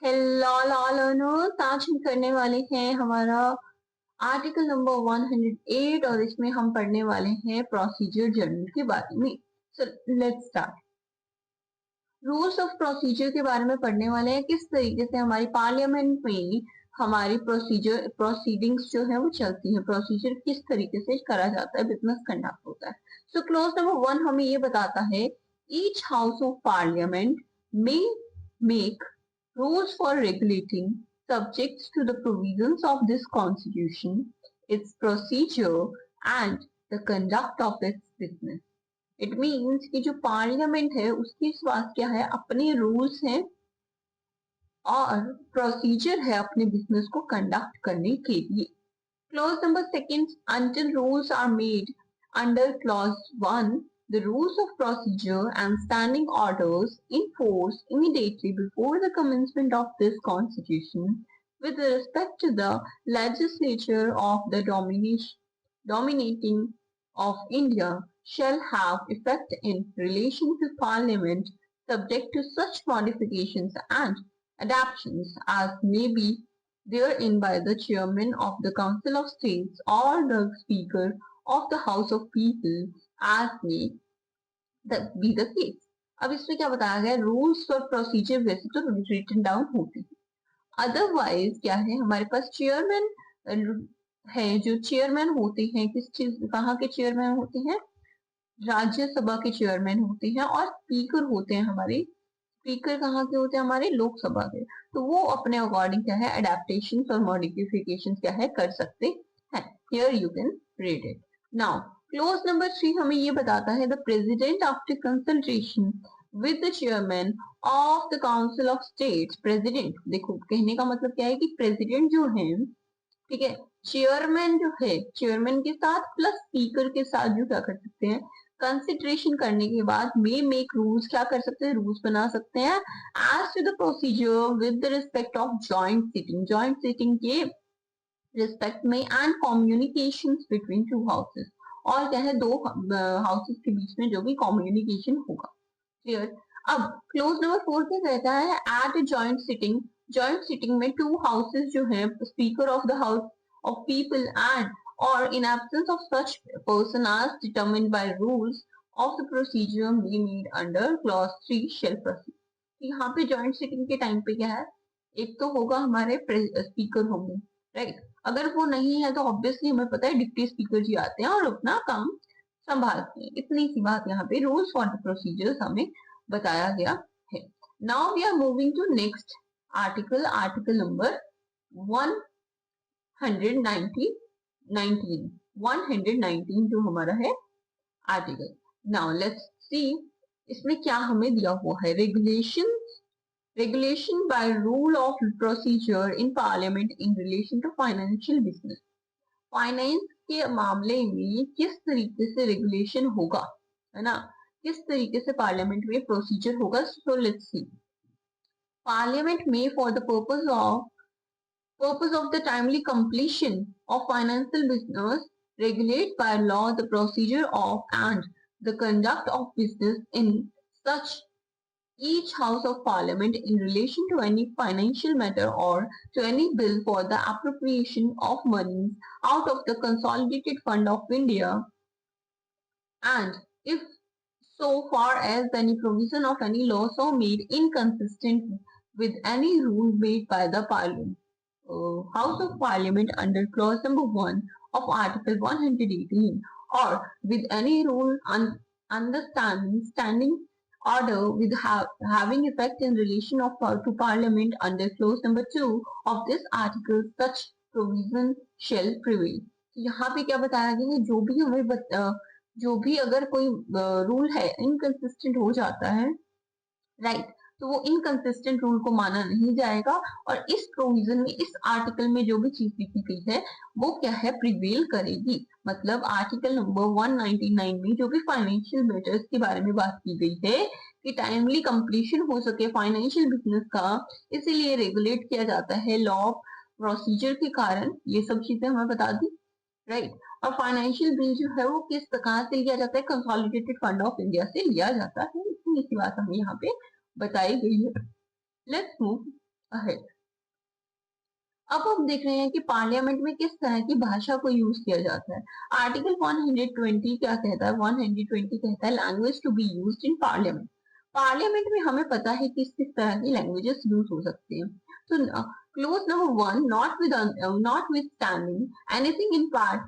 Hello learners, आज हम करने वाले हैं हमारा आर्टिकल नंबर 108 और इसमें हम पढ़ने वाले हैं प्रोसीजर जर्नल के बारे में। So let's start. Rules of procedure के बारे में पढ़ने वाले हैं, किस तरीके से हमारी पार्लियामेंट में हमारी प्रोसीडिंग्स जो है वो चलती है, प्रोसीजर किस तरीके से करा जाता है, बिजनेस कंडक्ट होता है। सो क्लोज नंबर 1 हमें ये बताता है ईच हाउस ऑफ पार्लियामेंट में make rules for regulating subjects to the provisions of this constitution, its procedure and the conduct of its business. It means कि जो पार्लियामेंट है उसके पास क्या है, अपने रूल्स हैं और प्रोसीजर है अपने बिजनेस को कंडक्ट करने के लिए। Clause number second, until rules are made under clause 1, the rules of procedure and standing orders in force immediately before the commencement of this constitution with respect to the legislature of the dominating of India shall have effect in relation to Parliament, subject to such modifications and adaptations as may be therein by the chairman of the Council of States or the Speaker of the House of People as may be the case. अब इसमें क्या बताया गया, rules और procedure वैसे तो written down होते हैं, अदरवाइज क्या है हमारे पास चेयरमैन है, जो चेयरमैन होते हैं किस चीज, कहाँ के चेयरमैन होते हैं, राज्यसभा के चेयरमैन होते हैं, और स्पीकर होते हैं हमारे, स्पीकर कहाँ के होते हैं, हमारे लोकसभा के। तो वो अपने अकॉर्डिंग क्या है एडेप्टेशन और मॉडिफिकेशन क्या है कर सकते हैं। Here you can read it now. Close number 3 हमें ये बताता है the president after consultation with the chairman of the council of states. President, देखो कहने का मतलब क्या है कि प्रेसिडेंट जो है, ठीक है, चेयरमैन जो है, चेयरमैन के साथ प्लस स्पीकर के साथ जो क्या कर सकते हैं, कंसिडरेशन करने के बाद मे मेक रूल्स, क्या कर सकते हैं, रूल्स बना सकते हैं as to the procedure with the respect of joint sitting के रिस्पेक्ट में and communication between two houses, और क्या है दो हाउसेस के बीच में जो भी कम्युनिकेशन होगा। क्लियर। अब क्लोज नंबर 4 क्या कहता है, एट जॉइंट सिटिंग में टू हाउसेस जो है, speaker of the house of people and or in absence of such person as determined by rules of the procedure be made under clause 3 shall proceed। यहाँ पे joint sitting के time पे क्या है, एक तो होगा हमारे स्पीकर होंगे, राइट। अगर वो नहीं है तो ऑब्वियसली हमें पता है डिप्टी स्पीकर जी आते हैं और अपना काम संभालते हैं। इतनी सी बात यहाँ पे रूल्स फॉर द प्रोसीजर्स हमें बताया गया है। Now we are moving to next article, article number 119 जो हमारा है आर्टिकल। नाउ लेट्स सी इसमें क्या हमें दिया हुआ है, regulation by rule of procedure in parliament in relation to financial business. Finance के मामले में किस तरीके से रेगुलेशन होगा, है ना, किस तरीके से पार्लियामेंट में प्रोसीजर होगा। सो लेट्स सी, पार्लियामेंट में for the purpose of the timely completion of financial business regulate by law the procedure of and the conduct of business in such each house of parliament in relation to any financial matter or to any bill for the appropriation of monies out of the consolidated fund of India, and if so far as any provision of any law so made inconsistent with any rule made by the parliament House of Parliament under clause number 1 of Article 118 or with any rule standing order with having effect in relation of to Parliament under clause number 2 of this article, such provision shall prevail। यहाँ पे क्या बताया गया है, जो भी हमें जो भी अगर कोई रूल है इनकंसिस्टेंट हो जाता है, राइट, तो वो इनकंसिस्टेंट रूल को माना नहीं जाएगा, और इस प्रोविजन में, इस आर्टिकल में जो भी चीज लिखी गई है वो क्या है, प्रिवेल करेगी। मतलब आर्टिकल नंबर 199 में जो भी फाइनेंशियल मैटर्स के बारे में बात की गई है कि टाइमली कंप्लीशन हो सके फाइनेंशियल बिजनेस का, इसीलिए रेगुलेट किया जाता है लॉ प्रोसीजर के कारण, ये सब चीजें हमें बता दी, राइट। और फाइनेंशियल बिल जो है वो किस कहाँ से लिया जाता है, कंसोलिडेटेड फंड ऑफ इंडिया से लिया जाता है। इतनी सी बात हमें यहाँ पे बताई गई है। Let's move ahead. अब हम देख रहे हैं कि पार्लियामेंट में किस तरह की भाषा को यूज किया जाता है। आर्टिकल 120 क्या कहता है? 120 कहता है language to be used in parliament. Parliament में हमें पता है कि किस तरह की लैंग्वेजेस यूज हो सकती हैं। तो close number 1, not with standing anything in part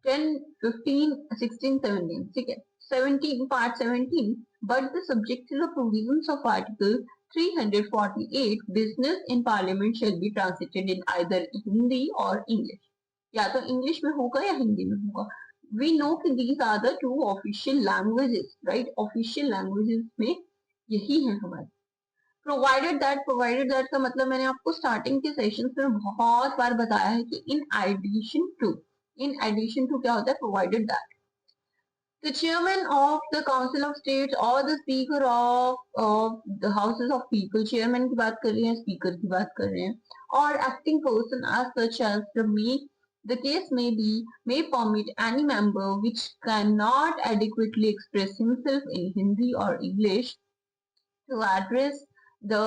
10, 15, 16, 17, ठीक है, 17, part 17, but the subject to the provisions of Article 348, business in Parliament shall be translated in either Hindi or English. या तो इंग्लिश में होगा या हिंदी में होगा। We know कि these are the two official languages, right? Official languages में यही है हमारे। प्रोवाइडेड दैट का मतलब मैंने आपको स्टार्टिंग के सेशन में बहुत बार बताया है कि इन एडिशन टू क्या होता है? Provided that the chairman of the council of states or the speaker of the houses of people, chairman की बात कर रहे हैं, speaker की बात कर रहे हैं, or acting person as such as the case may permit any member which cannot adequately express himself in Hindi or English to address the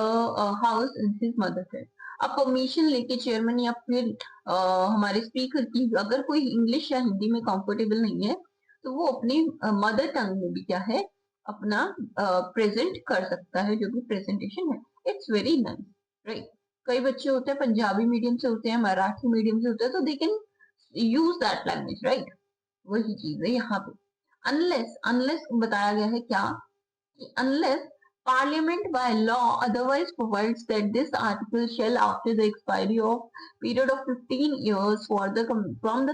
house in his mother tongue. अब परमिशन लेके chairman या फिर हमारे speaker की अगर कोई English या हिंदी में कंफर्टेबल नहीं है तो वो अपनी मदर टंग में भी क्या है अपना प्रेजेंट कर सकता है, जो कि प्रेजेंटेशन है। It's very nice, right. कई बच्चे होते हैं पंजाबी मीडियम से होते हैं, मराठी मीडियम से होते हैं, तो they can use that language, right. वही चीज है यहाँ पे। अनलेस बताया गया है क्या? Unless Parliament by law otherwise provides that this article shall, after the expiry of period of 15 years from the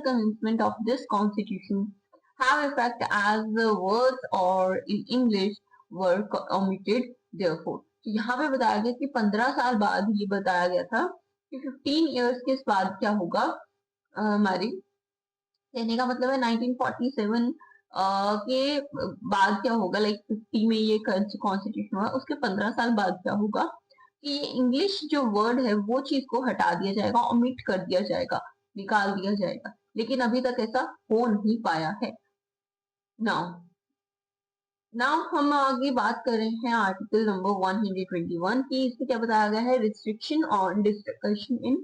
commencement of this constitution, have effect as the words or in English were omitted therefore. तो यहाँ पे बताया गया कि 15 साल बाद ये बताया गया था कि 15 years के बाद क्या होगा हमारी, कहने का मतलब है 1947 के बाद क्या होगा, लाइक 50 में ये कॉन्स्टिट्यूशन हुआ, उसके 15 साल बाद क्या होगा कि ये इंग्लिश जो वर्ड है वो चीज को हटा दिया जाएगा, ओमिट कर दिया जाएगा, निकाल दिया जाएगा। लेकिन अभी तक ऐसा हो नहीं पाया है। नाउ हम आगे बात कर रहे हैं आर्टिकल नंबर 121 की। इसमें क्या बताया गया है? Restriction on discussion in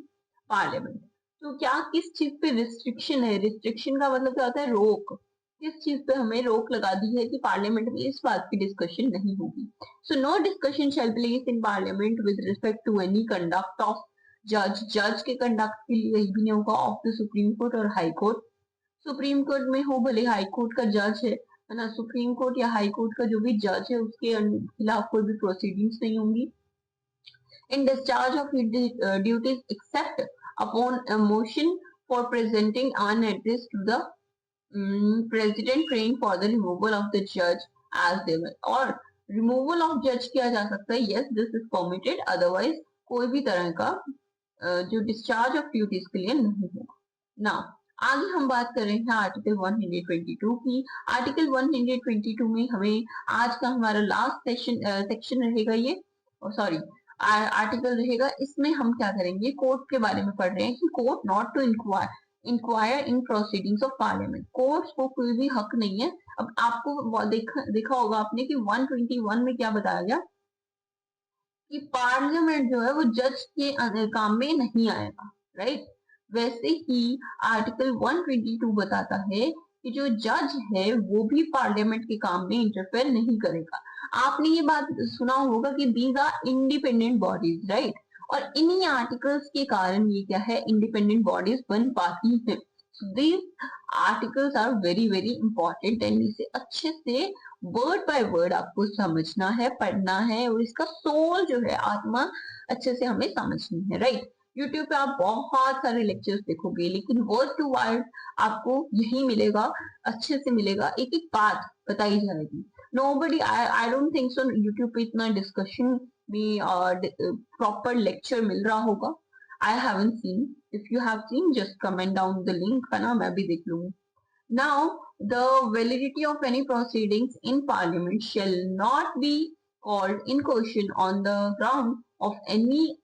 parliament. तो क्या किस चीज पे रिस्ट्रिक्शन है? रिस्ट्रिक्शन का मतलब क्या होता है? रोक। किस चीज पे हमें रोक लगा दी है कि पार्लियामेंट में इस बात की डिस्कशन नहीं होगी। So no discussion shall be place in parliament with respect to any conduct of जज के कंडक्ट के लिए कहीं भी नहीं होगा, ऑफ द सुप्रीम कोर्ट और हाई कोर्ट। सुप्रीम कोर्ट में हो भले हाई कोर्ट का जज है ना, सुप्रीम कोर्ट या हाई कोर्ट का जो भी जज है उसके खिलाफ कोई भी प्रोसीडिंग्स नहीं होंगी। In discharge of duties except upon motion for presenting an address to the president praying for the removal of the जज एज देवर। और रिमूवल ऑफ जज किया जा सकता है, yes this is permitted, otherwise कोई भी तरह का जो डिस्चार्ज ऑफ ड्यूटीज के लिए नहीं होगा। नाउ आगे हम बात कर रहे हैं आर्टिकल 122 की। आर्टिकल 122 में हमें आज का हमारा लास्ट सेक्शन रहेगा ये, सॉरी आर्टिकल रहेगा। इसमें हम क्या करेंगे? कोर्ट के बारे में पढ़ रहे हैं कि court not to inquire in proceedings of parliament. Court को कोई भी हक नहीं है। अब आपको देखा होगा आपने कि 121 में क्या बताया गया कि पार्लियामेंट जो है वो जज के काम में नहीं आएगा, राइट। वैसे ही आर्टिकल 122 बताता है कि जो जज है वो भी पार्लियामेंट के काम में इंटरफेयर नहीं करेगा। आपने ये बात सुना होगा कि these are independent bodies, right. और इन्हीं आर्टिकल्स के कारण ये क्या है? इंडिपेंडेंट बॉडीज बन पाती है। These articles are very very important and इसे अच्छे से वर्ड बाय वर्ड आपको समझना है, पढ़ना है, और इसका सोल जो है, आत्मा अच्छे से हमें समझनी है, राइट। यूट्यूब पे आप बहुत सारे लेक्चर्स देखोगे, लेकिन वर्ड टू वर्ड आपको यही मिलेगा, अच्छे से मिलेगा, एक एक बात बताई जाएगी। Nobody, I don't think so YouTube पे इतना डिस्कशन में प्रॉपर लेक्चर मिल रहा होगा। I haven't seen. If you have seen just comment down the link, है ना, मैं भी देख लूंगी। Now, the validity of any proceedings in Parliament shall not be called in question on the ground of any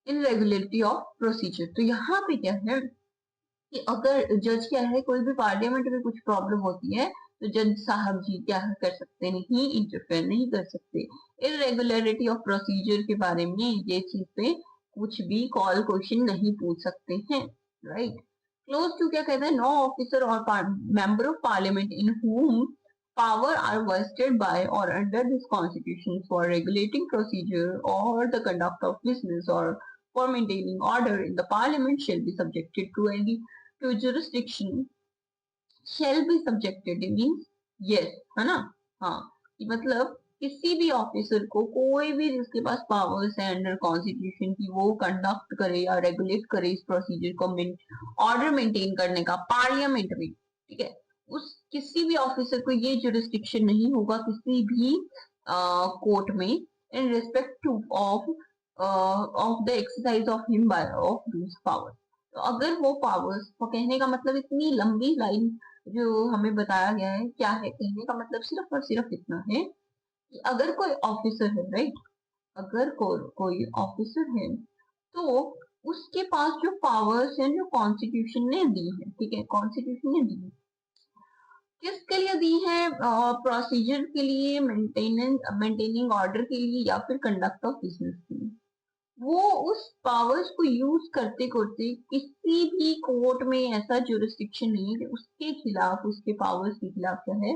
irregularity of procedure। तो यहाँ पे क्या है कि अगर जज क्या है, कोई भी पार्लियामेंट में कुछ प्रॉब्लम होती है तो जज साहब जी क्या कर सकते, नहीं इंटरफेयर नहीं कर सकते। इरेगुलरिटी ऑफ प्रोसीजर के बारे में ये चीज पे कुछ भी कॉल क्वेश्चन नहीं पूछ सकते हैं, राइट। क्लोज टू क्या कहता है, नो ऑफिसर और member of parliament in whom power are vested by or under this constitution for regulating procedure or the conduct of business or for maintaining order in the parliament shall be subjected to any to jurisdiction shall be subjected means yes, है ना। हाँ, कि मतलब किसी भी officer को, कोई भी जिसके पास पावर्स है अंडर कॉन्स्टिट्यूशन की, वो कंडक्ट करे या रेगुलेट करे इस प्रोसीजर को, ऑर्डर मेंटेन करने का पार्लियामेंट में, ठीक है, उस किसी भी ऑफिसर को ये जुरिस्डिक्शन नहीं होगा किसी भी कोर्ट में in respect two of the exercise of him by of दूस पावर। तो अगर वो पावर्स, तो कहने का मतलब इतनी लंबी लाइन जो हमें बताया गया है, क्या है कहने का मतलब सिर्फ और सिर्फ इतना है कि अगर कोई ऑफिसर है, राइट, अगर कोई ऑफिसर है तो उसके पास जो पावर्स हैं जो कॉन्स्टिट्यूशन ने दी है, ठीक है, कॉन्स्टिट्यूशन ने दी है, किसके लिए दी है, प्रोसीजर के लिए, मेंटेनिंग ऑर्डर के लिए, या फिर कंडक्ट ऑफ बिजनेस के लिए। वो उस पावर्स को यूज करते करते किसी भी कोर्ट में ऐसा जुरिस्डिक्शन नहीं है कि उसके खिलाफ, उसके पावर्स के खिलाफ क्या है,